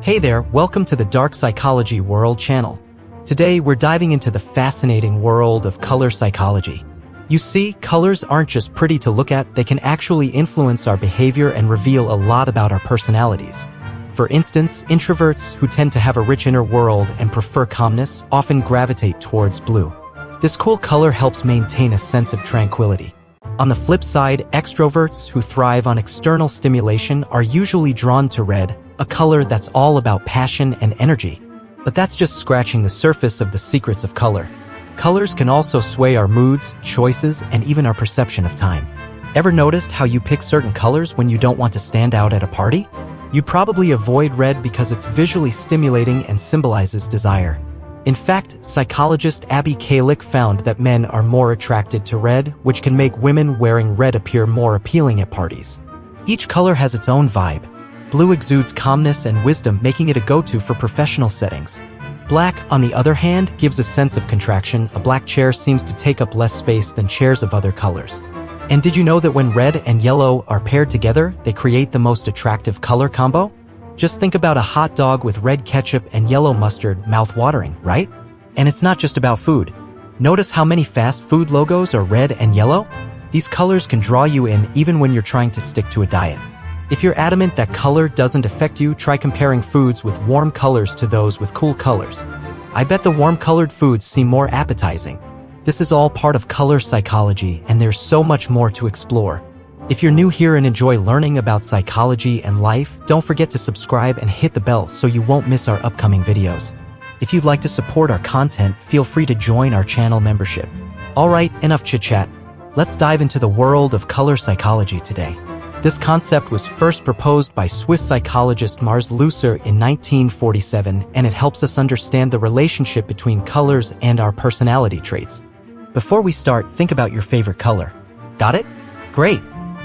Hey there, welcome to the Dark Psychology World channel. Today we're diving into the fascinating world of color psychology. You see, colors aren't just pretty to look at, they can actually influence our behavior and reveal a lot about our personalities. For instance, introverts who tend to have a rich inner world and prefer calmness often gravitate towards blue. This cool color helps maintain a sense of tranquility. On the flip side, extroverts who thrive on external stimulation are usually drawn to red, a color that's all about passion and energy. But that's just scratching the surface of the secrets of color. Colors can also sway our moods, choices, and even our perception of time. Ever noticed how you pick certain colors when you don't want to stand out at a party? You probably avoid red because it's visually stimulating and symbolizes desire. In fact, psychologist Abby Kalick found that men are more attracted to red, which can make women wearing red appear more appealing at parties. Each color has its own vibe. Blue exudes calmness and wisdom, making it a go-to for professional settings. Black, on the other hand, gives a sense of contraction. A black chair seems to take up less space than chairs of other colors. And did you know that when red and yellow are paired together, they create the most attractive color combo? Just think about a hot dog with red ketchup and yellow mustard, mouth-watering, right? And it's not just about food. Notice how many fast food logos are red and yellow? These colors can draw you in even when you're trying to stick to a diet. If you're adamant that color doesn't affect you, try comparing foods with warm colors to those with cool colors. I bet the warm-colored foods seem more appetizing. This is all part of color psychology, and there's so much more to explore. If you're new here and enjoy learning about psychology and life, don't forget to subscribe and hit the bell so you won't miss our upcoming videos. If you'd like to support our content, feel free to join our channel membership. Alright, enough chit-chat. Let's dive into the world of color psychology today. This concept was first proposed by Swiss psychologist Mars Lusser in 1947, and it helps us understand the relationship between colors and our personality traits. Before we start, think about your favorite color. Got it? Great!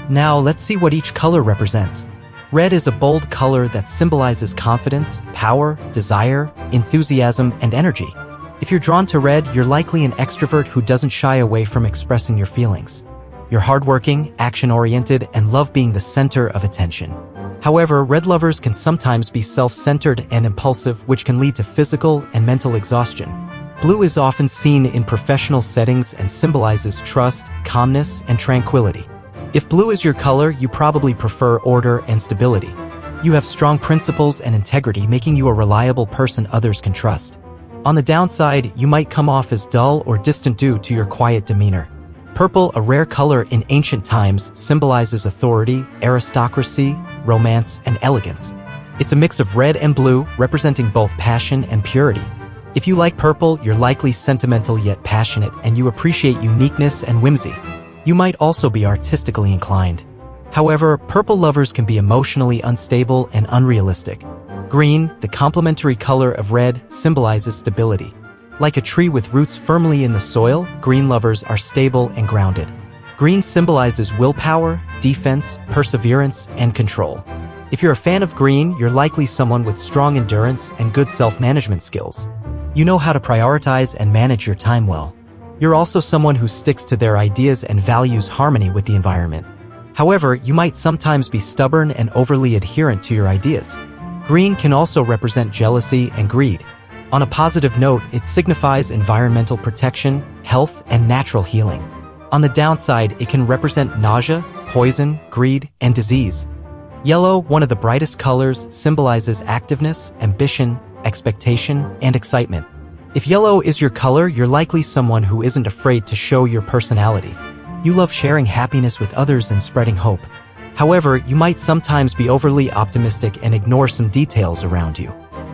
Now let's see what each color represents. Red is a bold color that symbolizes confidence, power, desire, enthusiasm, and energy. If you're drawn to red, you're likely an extrovert who doesn't shy away from expressing your feelings. You're hardworking, action-oriented, and love being the center of attention. However, red lovers can sometimes be self-centered and impulsive, which can lead to physical and mental exhaustion. Blue is often seen in professional settings and symbolizes trust, calmness, and tranquility. If blue is your color, you probably prefer order and stability. You have strong principles and integrity, making you a reliable person others can trust. On the downside, you might come off as dull or distant due to your quiet demeanor. Purple, a rare color in ancient times, symbolizes authority, aristocracy, romance, and elegance. It's a mix of red and blue, representing both passion and purity. If you like purple, you're likely sentimental yet passionate, and you appreciate uniqueness and whimsy. You might also be artistically inclined. However, purple lovers can be emotionally unstable and unrealistic. Green, the complementary color of red, symbolizes stability. Like a tree with roots firmly in the soil, green lovers are stable and grounded. Green symbolizes willpower, defense, perseverance, and control. If you're a fan of green, you're likely someone with strong endurance and good self-management skills. You know how to prioritize and manage your time well. You're also someone who sticks to their ideas and values harmony with the environment. However, you might sometimes be stubborn and overly adherent to your ideas. Green can also represent jealousy and greed. On a positive note, it signifies environmental protection, health, and natural healing. On the downside, it can represent nausea, poison, greed, and disease. Yellow, one of the brightest colors, symbolizes activeness, ambition, expectation, and excitement. If yellow is your color, you're likely someone who isn't afraid to show your personality. You love sharing happiness with others and spreading hope. However, you might sometimes be overly optimistic and ignore some details around you.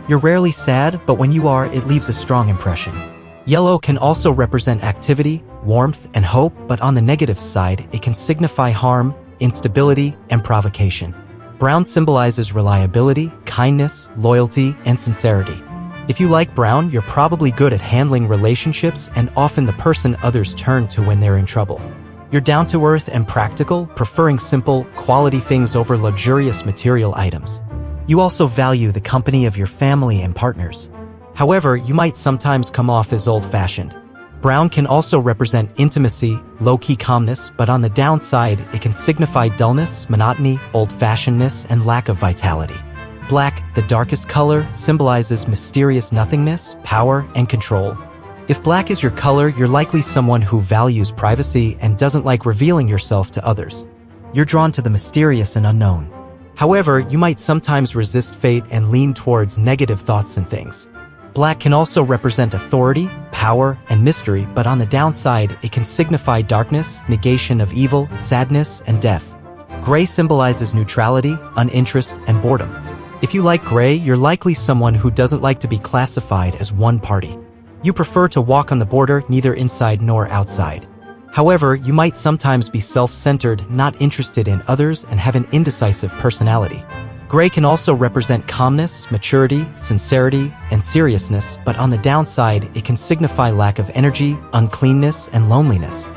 You're rarely sad, but when you are, it leaves a strong impression. Yellow can also represent activity, warmth, and hope, but on the negative side, it can signify harm, instability, and provocation. Brown symbolizes reliability, kindness, loyalty, and sincerity. If you like brown, you're probably good at handling relationships and often the person others turn to when they're in trouble. You're down to earth and practical, preferring simple, quality things over luxurious material items. You also value the company of your family and partners. However, you might sometimes come off as old-fashioned. Brown can also represent intimacy, low-key calmness, but on the downside, it can signify dullness, monotony, old-fashionedness, and lack of vitality. Black, the darkest color, symbolizes mysterious nothingness, power, and control. If black is your color, you're likely someone who values privacy and doesn't like revealing yourself to others. You're drawn to the mysterious and unknown. However, you might sometimes resist fate and lean towards negative thoughts and things. Black can also represent authority, power, and mystery, but on the downside, it can signify darkness, negation of evil, sadness, and death. Gray symbolizes neutrality, uninterest, and boredom. If you like gray, you're likely someone who doesn't like to be classified as one party. You prefer to walk on the border, neither inside nor outside. However, you might sometimes be self-centered, not interested in others, and have an indecisive personality. Gray can also represent calmness, maturity, sincerity, and seriousness, but on the downside, it can signify lack of energy, uncleanness, and loneliness.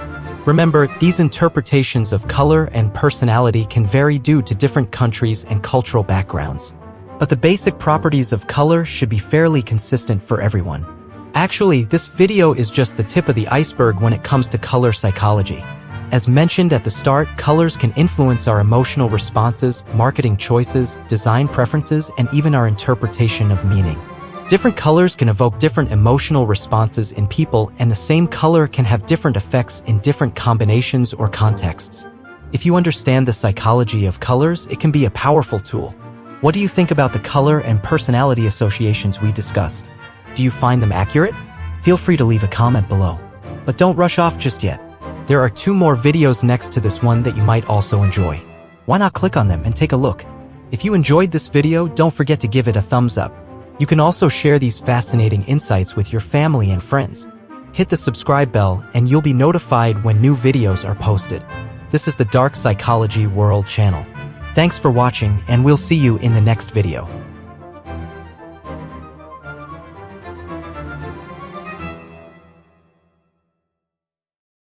Remember, these interpretations of color and personality can vary due to different countries and cultural backgrounds. But the basic properties of color should be fairly consistent for everyone. Actually, this video is just the tip of the iceberg when it comes to color psychology. As mentioned at the start, colors can influence our emotional responses, marketing choices, design preferences, and even our interpretation of meaning. Different colors can evoke different emotional responses in people, and the same color can have different effects in different combinations or contexts. If you understand the psychology of colors, it can be a powerful tool. What do you think about the color and personality associations we discussed? Do you find them accurate? Feel free to leave a comment below. But don't rush off just yet. There are 2 more videos next to this one that you might also enjoy. Why not click on them and take a look? If you enjoyed this video, don't forget to give it a thumbs up. You can also share these fascinating insights with your family and friends. Hit the subscribe bell and you'll be notified when new videos are posted. This is the Dark Psychology World channel. Thanks for watching, and we'll see you in the next video.